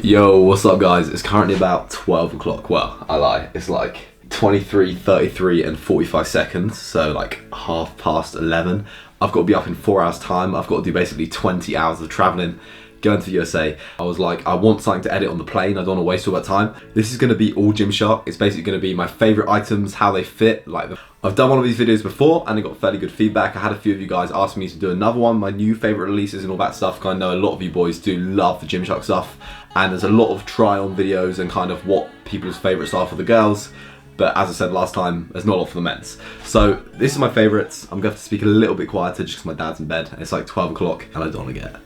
Yo, what's up guys? It's currently about 12 o'clock. Well, I lie. It's like 23, 33 and 45 seconds. So like 11:30. I've got to be up in 4 hours time. I've got to do basically 20 hours of traveling, going to the USA. I was like, I want something to edit on the plane. I don't want to waste all that time. This is going to be all Gymshark. It's basically going to be my favorite items, how they fit. I've done one of these videos before and it got fairly good feedback. I had a few of you guys ask me to do another one, my new favorite releases and all that stuff. I know a lot of you boys do love the Gymshark stuff, and there's a lot of try on videos and kind of what people's favorites are for the girls. But as I said last time, there's not a lot for the men's. So this is my favorites. I'm going to have to speak a little bit quieter just because my dad's in bed. It's like 12 o'clock and I don't want to get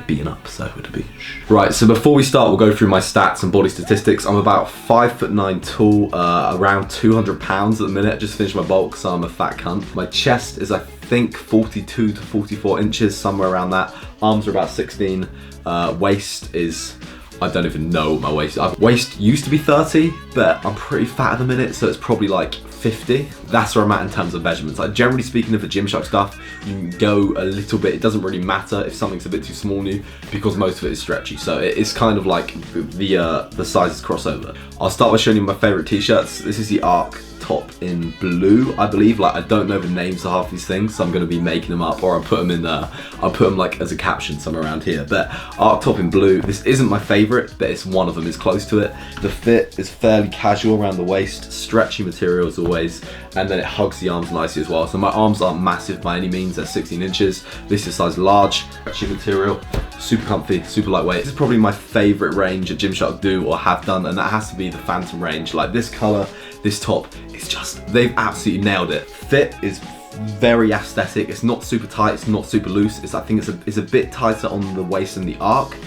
beaten up, so it'll be right. So before we start, we'll go through my stats and body statistics. I'm about 5'9" tall, around 200 pounds at the minute. Just finished my bulk, so I'm a fat cunt. My chest is, I think, 42 to 44 inches, somewhere around that. Arms are about 16. Waist is, I don't even know what my waist is. Waist used to be 30, but I'm pretty fat at the minute, so it's probably like 50. That's where I'm at in terms of measurements. Like, generally speaking, of the Gymshark stuff, you can go a little bit. It doesn't really matter if something's a bit too small on you because most of it is stretchy. So it's kind of like the sizes crossover. I'll start by showing you my favorite t-shirts. This is the Arc top in blue, I believe. Like, I don't know the names of half these things, so I'm going to be making them up, or I'll put them in there. I'll put them like as a caption somewhere around here. But Arc top in blue. This isn't my favorite, but it's one of them. It's close to it. The fit is fairly casual around the waist, stretchy material as always, and then it hugs the arms nicely as well. So my arms aren't massive by any means. They're 16 inches. This is size large, stretchy material, super comfy, super lightweight. This is probably my favorite range that Gymshark do or have done, and that has to be the Phantom range. Like, this color, this top, it's just, they've absolutely nailed it. Fit is very aesthetic. It's not super tight, it's not super loose. I think it's a bit tighter on the waist than the Arc,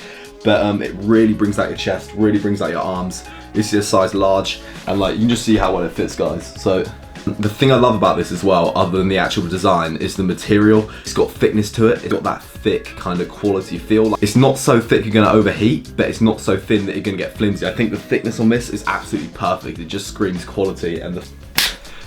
but it really brings out your chest, really brings out your arms. This is a size large, and like, you can just see how well it fits, guys. So the thing I love about this as well, other than the actual design, is the material. It's got thickness to it. It's got that thick kind of quality feel. Like, it's not so thick you're gonna overheat, but it's not so thin that you're gonna get flimsy. I think the thickness on this is absolutely perfect. It just screams quality, and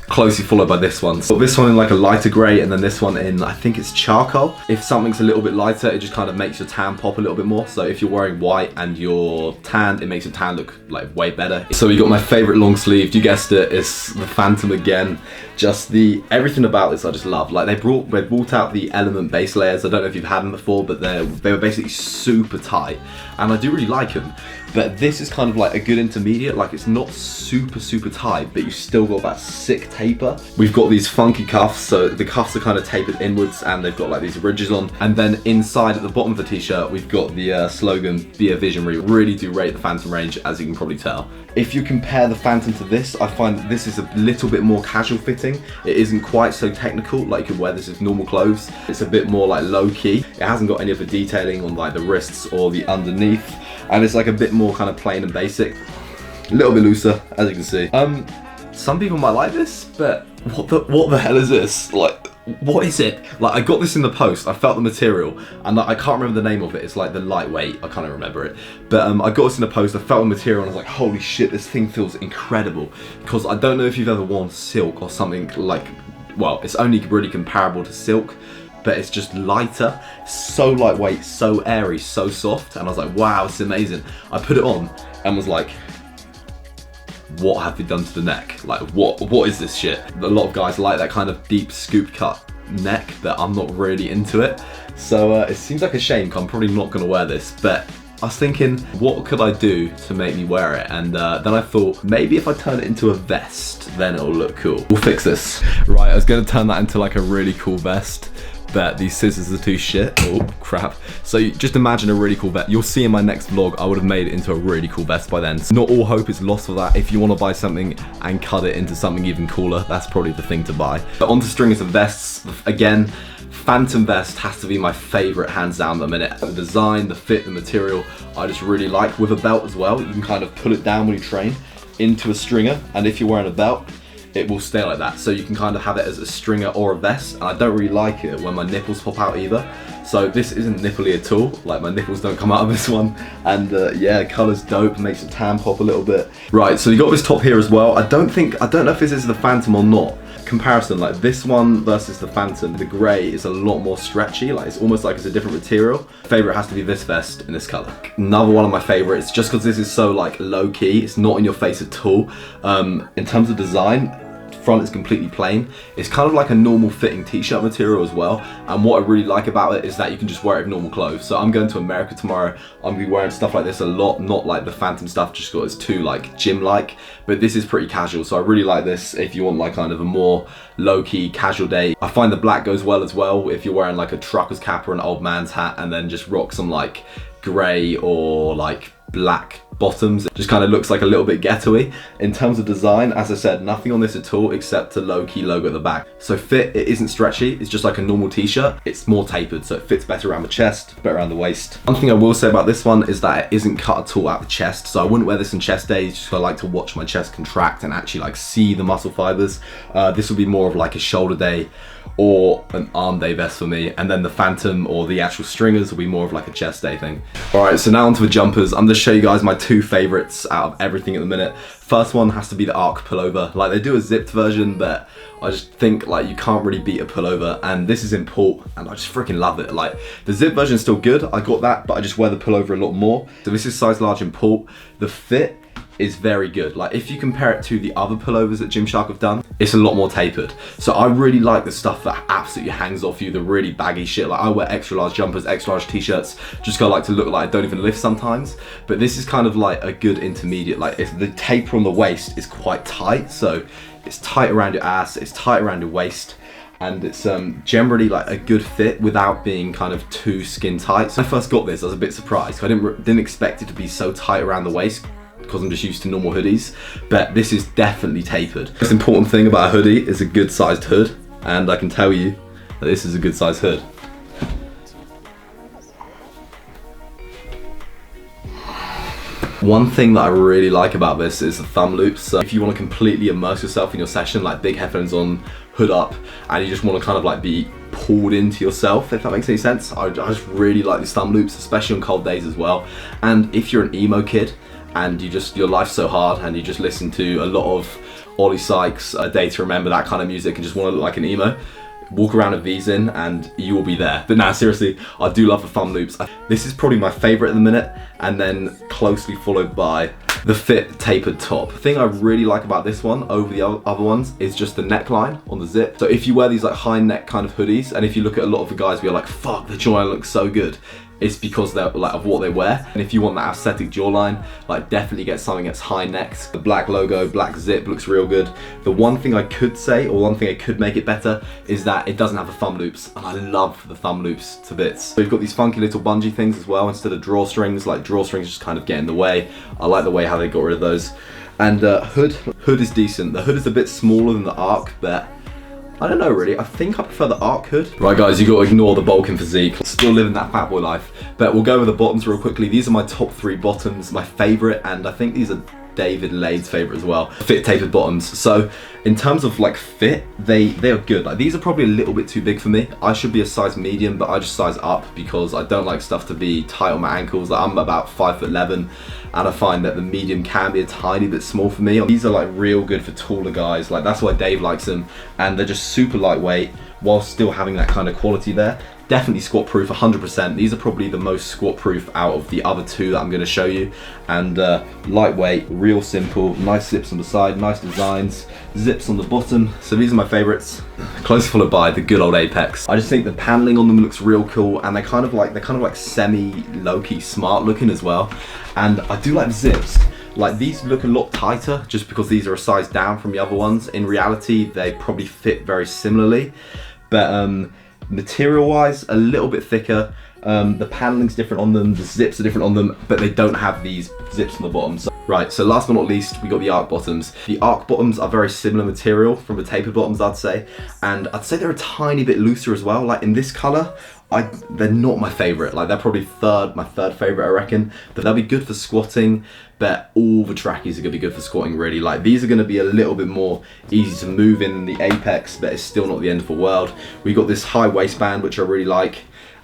closely followed by this one. So this one in like a lighter grey, and then this one in, I think it's charcoal. If something's a little bit lighter, it just kind of makes your tan pop a little bit more. So if you're wearing white and you're tanned, it makes your tan look like way better. So we got my favorite long sleeve. You guessed it, it's the Phantom again. Just everything about this I just love. Like, they brought out the Element base layers. I don't know if you've had them before, but they were basically super tight, and I do really like them. But this is kind of like a good intermediate. Like, it's not super tight, but you still got that sick taper. We've got these funky cuffs, so the cuffs are kind of tapered inwards, and they've got like these ridges on. And then inside at the bottom of the t-shirt, we've got the slogan, "Be a Visionary." Really do rate the Phantom range, as you can probably tell. If you compare the Phantom to this, I find that this is a little bit more casual fitting. It isn't quite so technical, like you could wear this as normal clothes. It's a bit more like low key. It hasn't got any of the detailing on like the wrists or the underneath, and it's like a bit more kind of plain and basic. A little bit looser, as you can see. Some people might like this, but what the hell is this? Like, what is it? Like, I got this in the post, I felt the material, and I can't remember the name of it. It's like the lightweight, I can't remember it. But I got this in the post, I felt the material, and I was like, holy shit, this thing feels incredible. Because I don't know if you've ever worn silk or something like, well, it's only really comparable to silk, but it's just lighter, so lightweight, so airy, so soft. And I was like, wow, it's amazing. I put it on and was like, what have they done to the neck? Like, what is this shit? A lot of guys like that kind of deep scoop cut neck, but I'm not really into it. So it seems like a shame, because I'm probably not gonna wear this. But I was thinking, what could I do to make me wear it? And then I thought, maybe if I turn it into a vest, then it'll look cool. We'll fix this. Right, I was gonna turn that into like a really cool vest, but these scissors are too shit. Oh crap. So just imagine a really cool vest. You'll see in my next vlog, I would have made it into a really cool vest by then. So not all hope is lost for that. If you want to buy something and cut it into something even cooler, that's probably the thing to buy. But onto stringers and vests. Again, Phantom vest has to be my favorite, hands down, at the minute. The design, the fit, the material, I just really like. With a belt as well, you can kind of pull it down when you train into a stringer, and if you're wearing a belt, it will stay like that. So you can kind of have it as a stringer or a vest, and I don't really like it when my nipples pop out either. So this isn't nipply at all. Like, my nipples don't come out of this one. And yeah, color's dope, makes the tan pop a little bit. Right, so you got this top here as well. I don't know if this is the Phantom or not. comparison, like this one versus the Phantom, the grey is a lot more stretchy, like it's almost like it's a different material. Favorite has to be this vest in this color. Another one of my favorites, just because this is so like low key, it's not in your face at all. In terms of design, front is completely plain. It's kind of like a normal fitting t-shirt material as well, and what I really like about it is that you can just wear it with normal clothes. So I'm going to America tomorrow, I'm gonna be wearing stuff like this a lot, not like the Phantom stuff just because it's too like gym like, but this is pretty casual, so I really like this if you want like kind of a more low-key casual day. I find the black goes well as well if you're wearing like a trucker's cap or an old man's hat, and then just rock some like grey or like black bottoms. It just kind of looks like a little bit ghetto-y. In terms of design, as I said, nothing on this at all except a low-key logo at the back. So fit, it isn't stretchy, it's just like a normal t-shirt. It's more tapered, so it fits better around the chest, better around the waist. One thing I will say about this one is that it isn't cut at all out the chest, so I wouldn't wear this on chest days, just 'cause I like to watch my chest contract and actually like see the muscle fibers. This will be more of like a shoulder day or an arm day vest for me, and then the Phantom or the actual stringers will be more of like a chest day thing. All right, so now onto the jumpers. I'm gonna show you guys my two favorites out of everything at the minute. First one has to be the Arc pullover. Like they do a zipped version, but I just think like you can't really beat a pullover, and this is in port and I just freaking love it. Like the zip version is still good, I got that, but I just wear the pullover a lot more. So this is size large in port. The fit is very good. Like if you compare it to the other pullovers that Gymshark have done, it's a lot more tapered. So I really like the stuff that absolutely hangs off you, the really baggy shit. Like I wear extra large jumpers, extra large t-shirts, just go like to look like I don't even lift sometimes. But this is kind of like a good intermediate. Like if the taper on the waist is quite tight, so it's tight around your ass, it's tight around your waist, and it's generally like a good fit without being kind of too skin tight. So when I first got this, I was a bit surprised. I didn't expect it to be so tight around the waist, because I'm just used to normal hoodies, but this is definitely tapered. The most important thing about a hoodie is a good sized hood, and I can tell you that this is a good sized hood. One thing that I really like about this is the thumb loops. So if you want to completely immerse yourself in your session, like big headphones on, hood up, and you just want to kind of like be pulled into yourself, if that makes any sense, I just really like these thumb loops, especially on cold days as well. And if you're an emo kid and your life's so hard and you just listen to a lot of Ollie Sykes, A Day to Remember, that kind of music, and just want to look like an emo, walk around with these in and you will be there. But now seriously, I do love the thumb loops. This is probably my favorite at the minute, and then closely followed by the fit tapered top. The thing I really like about this one over the other ones is just the neckline on the zip. So if you wear these like high neck kind of hoodies, and if you look at a lot of the guys, we're like, fuck, the jawline looks so good, it's because they're like of what they wear. And if you want that aesthetic jawline, like definitely get something that's high necks. The black logo, black zip looks real good. The one thing I could say, or one thing I could make it better, is that it doesn't have the thumb loops, and I love the thumb loops to bits. So you've got these funky little bungee things as well instead of drawstrings. Like drawstrings just kind of get in the way. I like the way how they got rid of those. And hood is decent. The hood is a bit smaller than the Arc, but I don't know really, I think I prefer the Arc hood. Right guys, you gotta ignore the bulking physique. Still living that fat boy life. But we'll go with the bottoms real quickly. These are my top 3 bottoms, my favorite, and I think these are David Lade's favorite as well. Fit tapered bottoms. So in terms of like fit, they are good. Like these are probably a little bit too big for me. I should be a size medium, but I just size up because I don't like stuff to be tight on my ankles. Like I'm about 5'11", and I find that the medium can be a tiny bit small for me. These are like real good for taller guys. Like that's why Dave likes them, and they're just super lightweight while still having that kind of quality there. Definitely squat proof, 100%. These are probably the most squat proof out of the other 2 that I'm gonna show you. And lightweight, real simple, nice zips on the side, nice designs, zips on the bottom. So these are my favorites. Close followed by the good old Apex. I just think the paneling on them looks real cool, and they're kind of like semi low-key smart looking as well. And I do like the zips. Like these look a lot tighter just because these are a size down from the other ones. In reality, they probably fit very similarly, but material wise a little bit thicker. The paneling's different on them, the zips are different on them, but they don't have these zips on the bottom. Right, so last but not least, we got the Arc bottoms. The Arc bottoms are very similar material from the tapered bottoms, I'd say, and I'd say they're a tiny bit looser as well. Like in this color, they're not my favorite. Like they're probably my third favorite, I reckon. But they'll be good for squatting, but all the trackies are gonna be good for squatting really. Like these are gonna be a little bit more easy to move in than the Apex, but it's still not the end of the world. We got this high waistband, which I really like,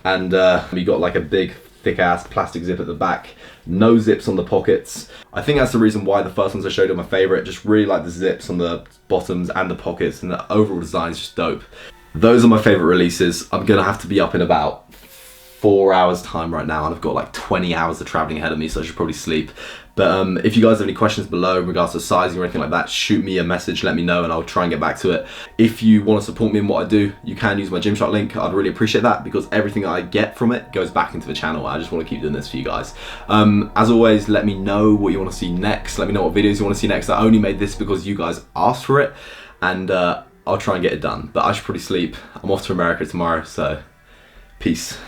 and we got like a big thick ass plastic zip at the back, no zips on the pockets. I think that's the reason why the first ones I showed are my favorite. Just really like the zips on the bottoms and the pockets, and the overall design is just dope. Those are my favorite releases. I'm gonna have to be up in about 4 hours time right now, and I've got like 20 hours of traveling ahead of me, so I should probably sleep. But if you guys have any questions below in regards to sizing or anything like that, shoot me a message, let me know, and I'll try and get back to it. If you want to support me in what I do, you can use my Gymshark link. I'd really appreciate that, because everything I get from it goes back into the channel. I just want to keep doing this for you guys. As always, let me know what you want to see next. Let me know what videos you want to see next. I only made this because you guys asked for it, and I'll try and get it done. But I should probably sleep. I'm off to America tomorrow, so peace.